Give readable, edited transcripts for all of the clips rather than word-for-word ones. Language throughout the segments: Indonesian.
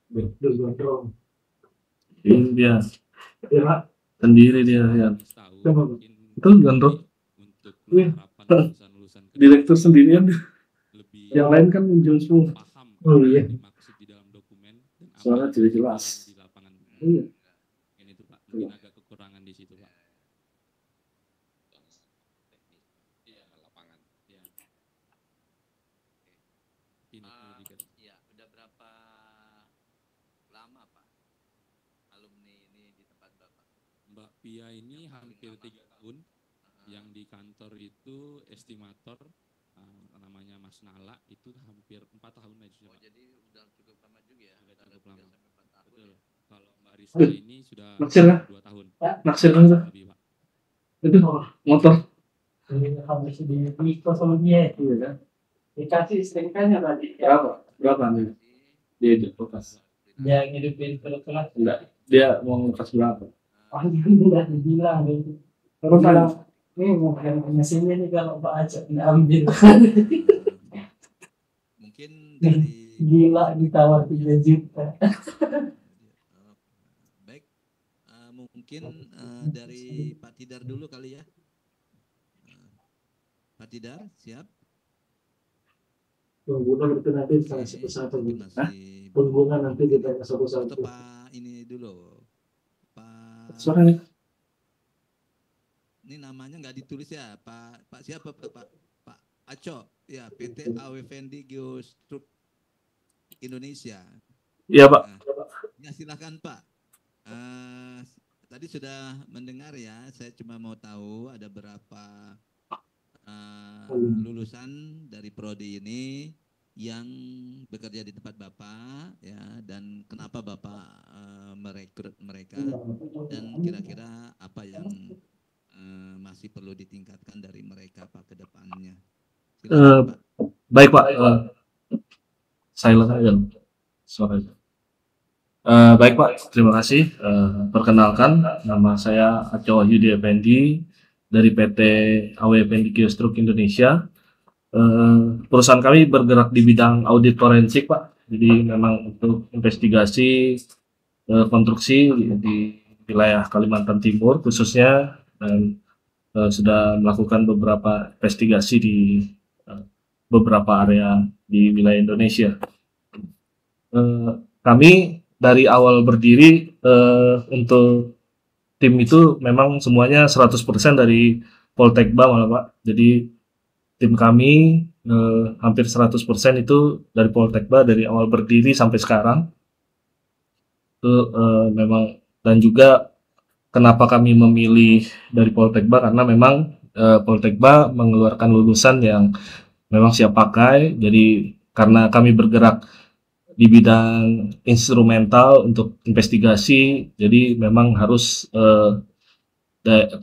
Udah gondrong. Ini dia Ya, sendiri dia ya. coba. Itu gondrong. untuk Wih, penerapan lulusan-lulusan ke Direktur depan sendirian. lebih yang lain kan menjual semua. paham Oh apa iya. yang dimaksud di dalam dokumen dan apa Soalnya yang tidak berjalan jelas. di lapangan. Iya. Ini tuh Pak, mungkin agak kekurangan di situ Pak. Iya, lapangan. Iya. Ini perlu dikatakan. Ya, udah berapa lama Pak alumni ini di tempat Bapak? Mbak Pia ini hampir 3 tahun. Yang di kantor itu estimator namanya Mas Nala itu hampir 4 tahun aja. Oh, jadi udah cukup lama juga ya? Udah Antara cukup 3 lama. sampai 4 tahun. Betul. Ya? Kalau Mbak Rizka ini sudah Naksir kan? 2 tahun. Naksir kan? Lebih Pak. Itu motor. Ini habis di sama dia. Iya kan. Dikasih STNK-nya tadi. Berapa? Berapa nih? Dia di kulkas. Dia ngidupin kelas. Enggak. Dia mau ngelepas berapa? Oh, udah dibilang gitu. Terus kalau ini mau punya sini nih kalau Pak Aceh ambil. Mungkin dari Gila ditawar 3 juta. baik, mungkin dari Pak Tidar dulu kali ya. Pak Tidar, siap? Pengguna itu nanti kita satu-satu. Pengguna nanti kita satu-satu. Atau Pak ini dulu, Pak. Suara nih. Ini namanya nggak ditulis ya, Pak siapa Pak Aco, ya PT AWFND Geostruk Indonesia. Iya Pak. Ya silakan Pak. Tadi sudah mendengar ya, saya cuma mau tahu ada berapa lulusan dari prodi ini yang bekerja di tempat Bapak ya, dan kenapa Bapak merekrut mereka, dan kira-kira apa yang masih perlu ditingkatkan dari mereka Pak ke depannya. Silakan Pak. Baik Pak. Silent aja suaranya. Baik Pak, terima kasih. Perkenalkan, nama saya Aco Yudi Effendi dari PT AW Effendi Geostruk Indonesia. Perusahaan kami bergerak di bidang audit forensik Pak. Jadi memang untuk investigasi konstruksi di wilayah Kalimantan Timur khususnya, dan sudah melakukan beberapa investigasi di beberapa area di wilayah Indonesia. Kami dari awal berdiri untuk tim itu memang semuanya 100% dari Poltekba malah Pak. Jadi tim kami hampir 100% itu dari Poltekba dari awal berdiri sampai sekarang. Itu memang, dan juga kenapa kami memilih dari Poltekba karena memang Poltekba mengeluarkan lulusan yang memang siap pakai. Jadi karena kami bergerak di bidang instrumental untuk investigasi, jadi memang harus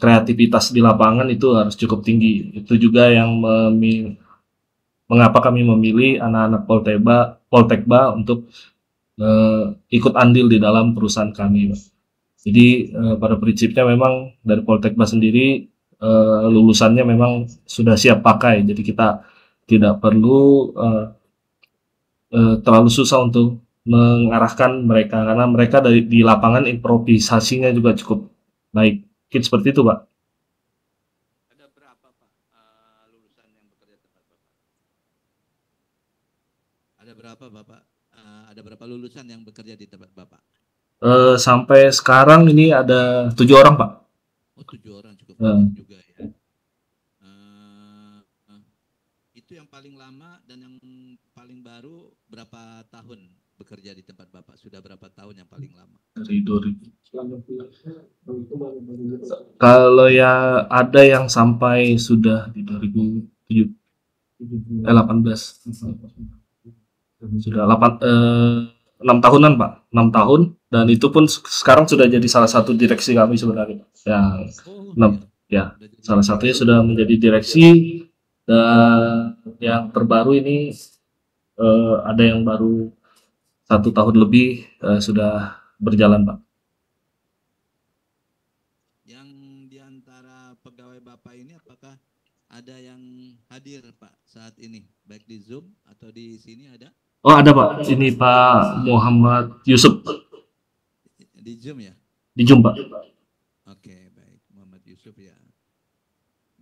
kreativitas di lapangan itu harus cukup tinggi. Itu juga yang mengapa kami memilih anak-anak Poltekba untuk ikut andil di dalam perusahaan kami. Jadi pada prinsipnya memang dari Poltekba sendiri lulusannya memang sudah siap pakai, jadi kita tidak perlu terlalu susah untuk mengarahkan mereka karena mereka di lapangan improvisasinya juga cukup baik. Mungkin seperti itu Pak. Ada berapa Pak lulusan yang bekerja tempat Bapak? Ada berapa Bapak? Ada berapa lulusan yang bekerja di tempat Bapak? Sampai sekarang ini ada 7 orang Pak. Oh 7 orang, cukup banyak juga ya. Itu yang paling lama, dan yang paling baru berapa tahun bekerja di tempat Bapak? Sudah berapa tahun yang paling lama? Dari 2000. Kalau ya ada yang sampai sudah di 2018 sudah 6 tahunan Pak, 6 tahun, dan itu pun sekarang sudah jadi salah satu direksi kami sebenarnya. Ya, salah satunya sudah menjadi direksi, dan yang terbaru ini ada yang baru 1 tahun lebih sudah berjalan Pak. Yang diantara pegawai Bapak ini apakah ada yang hadir Pak saat ini, baik di Zoom atau di sini ada? Oh ada Pak, ini Pak Muhammad Yusuf Di Zoom ya? di Zoom Pak. Oke, baik. Muhammad Yusuf ya.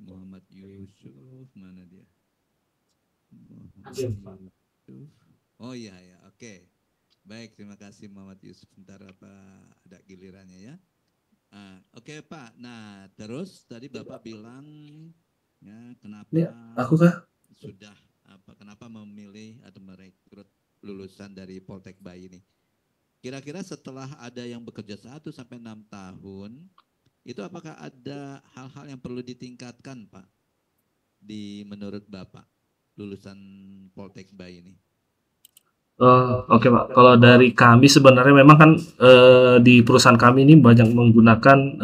Muhammad Yusuf, mana dia? Muhammad Yusuf. Oh iya ya, oke. Baik, terima kasih Muhammad Yusuf. Sebentar apa ada gilirannya ya. Oke Pak, nah terus tadi Bapak bilang ya kenapa Ini aku kah? sudah kenapa memilih atau merekrut lulusan dari Poltek Bay ini? Kira-kira setelah ada yang bekerja 1 sampai 6 tahun, itu apakah ada hal-hal yang perlu ditingkatkan Pak menurut Bapak lulusan Poltek Bay ini? Oke Pak, kalau dari kami sebenarnya memang kan di perusahaan kami ini banyak menggunakan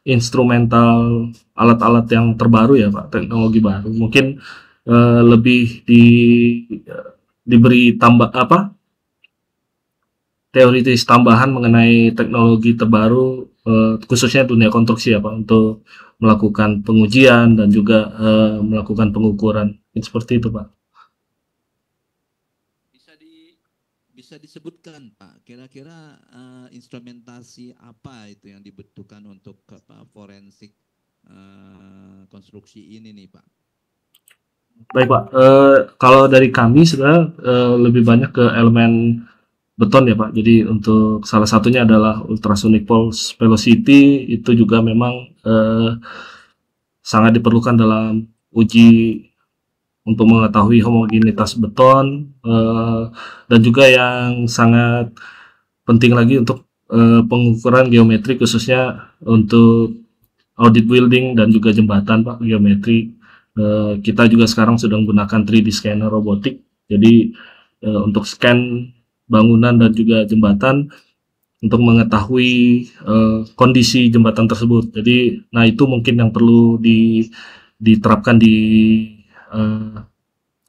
instrumental alat-alat yang terbaru ya Pak, teknologi baru. Mungkin lebih diberi tambah apa teoritis tambahan mengenai teknologi terbaru khususnya dunia konstruksi ya Pak untuk melakukan pengujian dan juga melakukan pengukuran seperti itu Pak. Bisa disebutkan Pak, kira-kira instrumentasi apa itu yang dibutuhkan untuk forensik konstruksi ini nih Pak? Baik Pak, kalau dari kami sebenarnya lebih banyak ke elemen beton ya Pak. Jadi untuk salah satunya adalah ultrasonic pulse velocity itu juga memang sangat diperlukan dalam uji untuk mengetahui homogenitas beton dan juga yang sangat penting lagi untuk pengukuran geometri khususnya untuk audit building dan juga jembatan Pak geometri. Kita juga sekarang sudah menggunakan 3D scanner robotik. Jadi untuk scan bangunan dan juga jembatan untuk mengetahui kondisi jembatan tersebut. Jadi, nah itu mungkin yang perlu diterapkan di eh,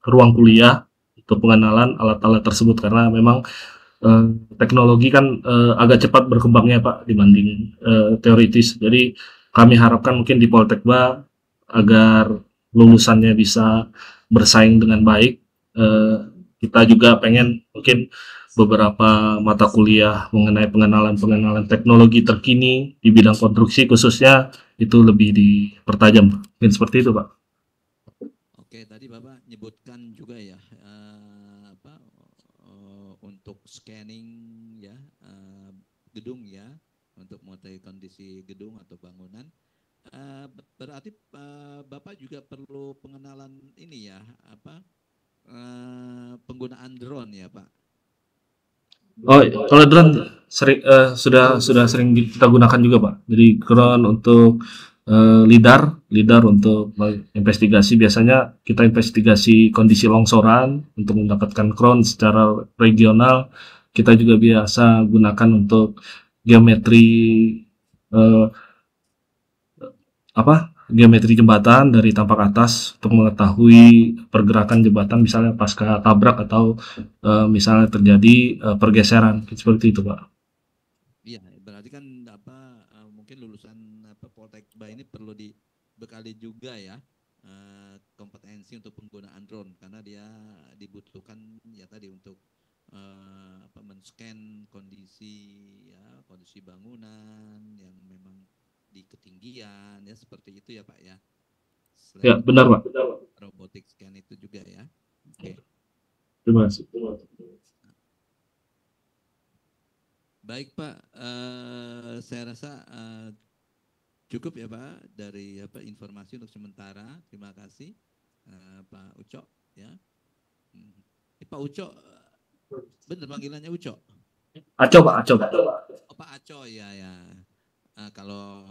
ruang kuliah untuk pengenalan alat-alat tersebut karena memang eh, teknologi kan agak cepat berkembangnya Pak dibanding teoritis. Jadi kami harapkan mungkin di Poltekba agar lulusannya bisa bersaing dengan baik. Eh, kita juga pengen mungkin beberapa mata kuliah mengenai pengenalan teknologi terkini di bidang konstruksi khususnya itu lebih dipertajam. Mungkin seperti itu Pak. Oke, tadi Bapak nyebutkan juga ya untuk scanning ya gedung ya untuk mengetahui kondisi gedung atau bangunan. Berarti Bapak juga perlu pengenalan ini ya penggunaan drone ya Pak. Oh, kalau drone sering sudah sering kita gunakan juga Pak. Jadi drone untuk lidar untuk investigasi biasanya kita investigasi kondisi longsoran untuk mendapatkan crown secara regional. Kita juga biasa gunakan untuk geometri eh, geometri jembatan dari tampak atas untuk mengetahui pergerakan jembatan misalnya pasca tabrak atau misalnya terjadi pergeseran seperti itu Pak. Iya, berarti kan mungkin lulusan Poltekba ini perlu dibekali juga ya kompetensi untuk penggunaan drone karena dia dibutuhkan ya tadi untuk men-scan kondisi bangunan yang memang di ketinggian ya seperti itu ya Pak ya. Ya benar Pak. Robotic scan itu juga ya. Oke. Terima kasih. Baik Pak, saya rasa cukup ya Pak dari informasi untuk sementara. Terima kasih Pak Ucok ya. Pak Ucok, bener panggilannya Ucok? Aco Pak, Aco. Oh Pak Aco ya ya. Kalau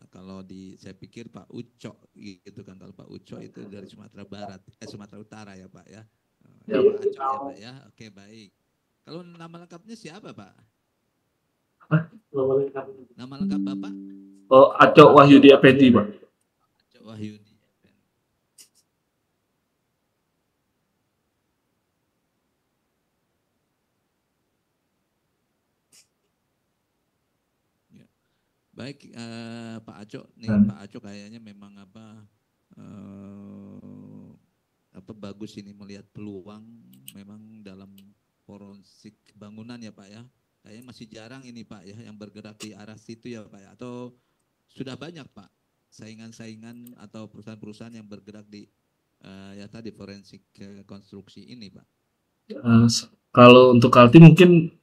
kalau saya pikir Pak Ucok gitu kan, kalau Pak Ucok itu dari Sumatera Barat, Sumatera Utara ya Pak ya. Ya Pak Aco ya Pak ya. Oke baik. Kalau nama lengkapnya siapa Pak? Nama lengkap Bapak? Oh, Aco Wahyudi Effendi Pak. Aco Wahyudi. Ya. Baik Pak Aco, nih Pak Aco kayaknya memang bagus ini melihat peluang memang dalam forensik bangunan ya Pak ya. Kayaknya masih jarang ini Pak ya yang bergerak di arah situ ya Pak ya. Atau sudah banyak Pak saingan-saingan atau perusahaan-perusahaan yang bergerak di ya tadi forensik konstruksi ini Pak. Kalau untuk Kalti mungkin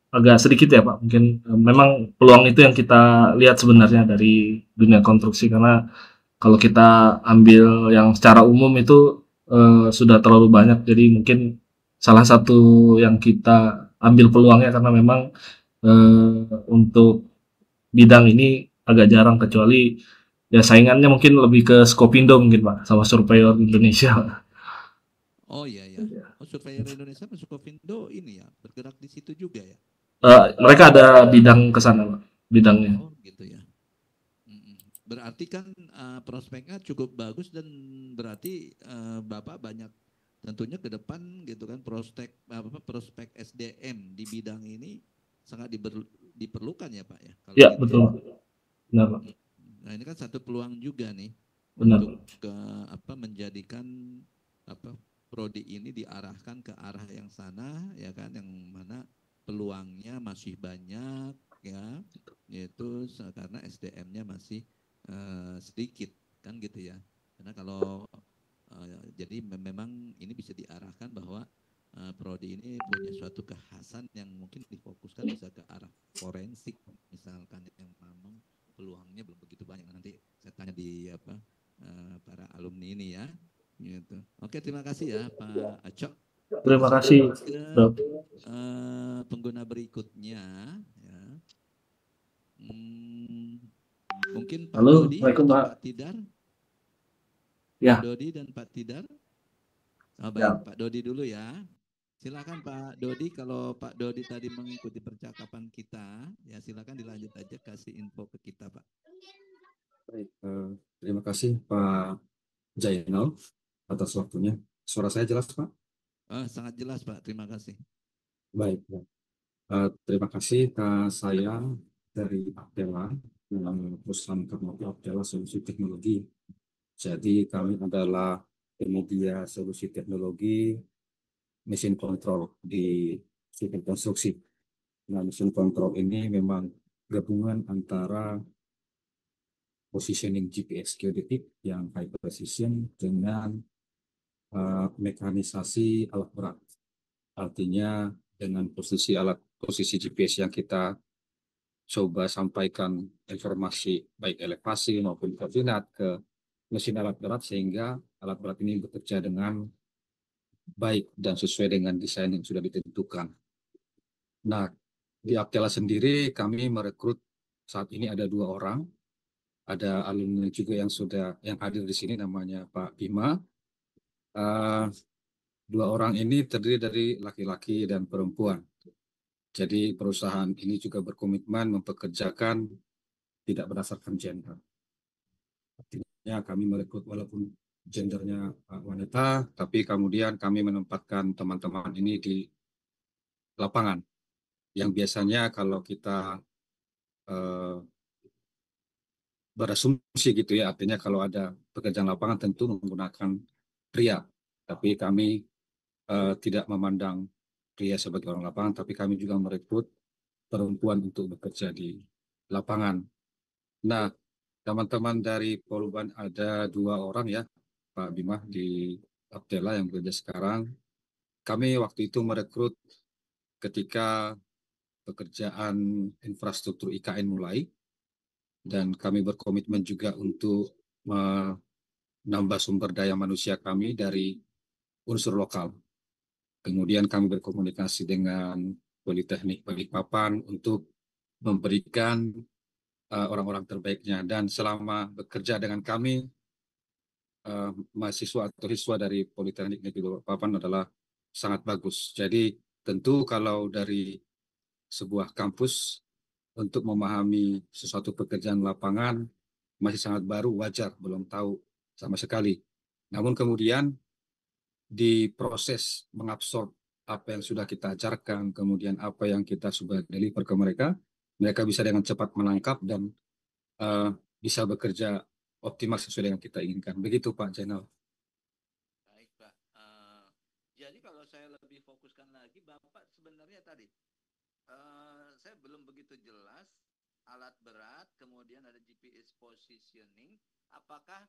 agak sedikit ya Pak, mungkin memang peluang itu yang kita lihat sebenarnya dari dunia konstruksi, karena kalau kita ambil yang secara umum itu sudah terlalu banyak, jadi mungkin salah satu yang kita ambil peluangnya karena memang untuk bidang ini agak jarang, kecuali ya saingannya mungkin lebih ke Skopindo mungkin Pak, sama Surveyor Indonesia. Oh iya ya. Oh Surveyor Indonesia masuk Kopindo ini ya bergerak di situ juga ya. Mereka ada bidang ke sana Pak, bidangnya. Oh gitu ya. Berarti kan prospeknya cukup bagus dan berarti Bapak banyak tentunya ke depan gitu kan prospek SDM di bidang ini sangat diperlukan ya Pak ya. Kalau Ya gitu. betul, benar Pak. Nah ini kan satu peluang juga nih Benar. untuk menjadikan prodi ini diarahkan ke arah yang sana ya kan, yang mana peluangnya masih banyak ya, yaitu karena SDM-nya masih sedikit kan gitu ya. Karena kalau jadi memang ini bisa diarahkan bahwa prodi ini punya suatu kekhasan yang mungkin difokuskan bisa ke arah forensik misalkan, yang memang peluangnya belum begitu banyak. Nanti saya tanya di para alumni ini ya. Gitu. Oke, terima kasih ya Pak Acok. Terima kasih. Pengguna berikutnya ya. Mungkin Pak Halo, Dodi atau Pak Tidar. Ya. Pak Dodi dan Pak Tidar. Baik, ya. Pak Dodi dulu ya. Silakan Pak Dodi, kalau Pak Dodi tadi mengikuti percakapan kita, ya silakan dilanjut aja kasih info ke kita Pak. Baik, terima kasih Pak Jainal atas waktunya. Suara saya jelas Pak? Sangat jelas Pak, terima kasih. Baik, terima kasih saya dari Aptela, perusahaan Karnopi Aptela Solusi Teknologi. Jadi kami adalah penyedia solusi teknologi mesin kontrol di sistem konstruksi. Nah, mesin kontrol ini memang gabungan antara positioning GPS geodetik yang high precision dengan mekanisasi alat berat. Artinya dengan posisi GPS yang kita coba sampaikan informasi baik elevasi maupun koordinat ke mesin alat berat, sehingga alat berat ini bekerja dengan baik dan sesuai dengan desain yang sudah ditentukan. Nah, di Aptela sendiri kami merekrut saat ini ada 2 orang. Ada alumni juga yang hadir di sini, namanya Pak Bima. 2 orang ini terdiri dari laki-laki dan perempuan. Jadi perusahaan ini juga berkomitmen mempekerjakan tidak berdasarkan gender. Artinya kami merekrut walaupun gendernya wanita, tapi kemudian kami menempatkan teman-teman ini di lapangan. Yang biasanya kalau kita berasumsi gitu ya, artinya kalau ada pekerjaan lapangan tentu menggunakan pria. Tapi kami tidak memandang pria sebagai orang lapangan, tapi kami juga merekrut perempuan untuk bekerja di lapangan. Nah, teman-teman dari Poluban ada 2 orang ya, Pak Bima di Aptela yang bekerja sekarang. Kami waktu itu merekrut ketika pekerjaan infrastruktur IKN mulai, dan kami berkomitmen juga untuk menambah sumber daya manusia kami dari unsur lokal. Kemudian kami berkomunikasi dengan Politeknik Balikpapan untuk memberikan orang-orang terbaiknya. Dan selama bekerja dengan kami, mahasiswa atau siswa dari Politeknik Negeri Balikpapan adalah sangat bagus. Jadi tentu kalau dari sebuah kampus untuk memahami sesuatu pekerjaan lapangan masih sangat baru, wajar, belum tahu sama sekali. Namun kemudian di proses mengabsorb apa yang sudah kita ajarkan, kemudian apa yang kita sudah deliver ke mereka, mereka bisa dengan cepat menangkap dan bisa bekerja optimal sesuai dengan kita inginkan. Begitu Pak Zainal. Baik, Pak. Jadi kalau saya lebih fokuskan lagi, Bapak sebenarnya tadi saya belum begitu jelas alat berat, kemudian ada GPS positioning. Apakah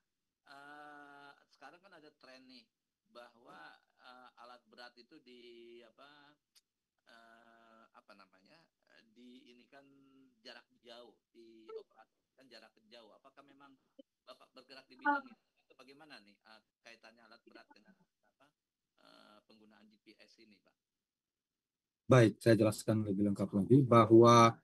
sekarang kan ada tren nih bahwa alat berat itu di apa namanya di ini kan jarak jauh, dioperasikan jarak jauh. Apakah memang Bapak bergerak di bidang itu atau bagaimana nih kaitannya alat berat dengan penggunaan GPS ini, Pak? Baik, saya jelaskan lebih lengkap lagi bahwa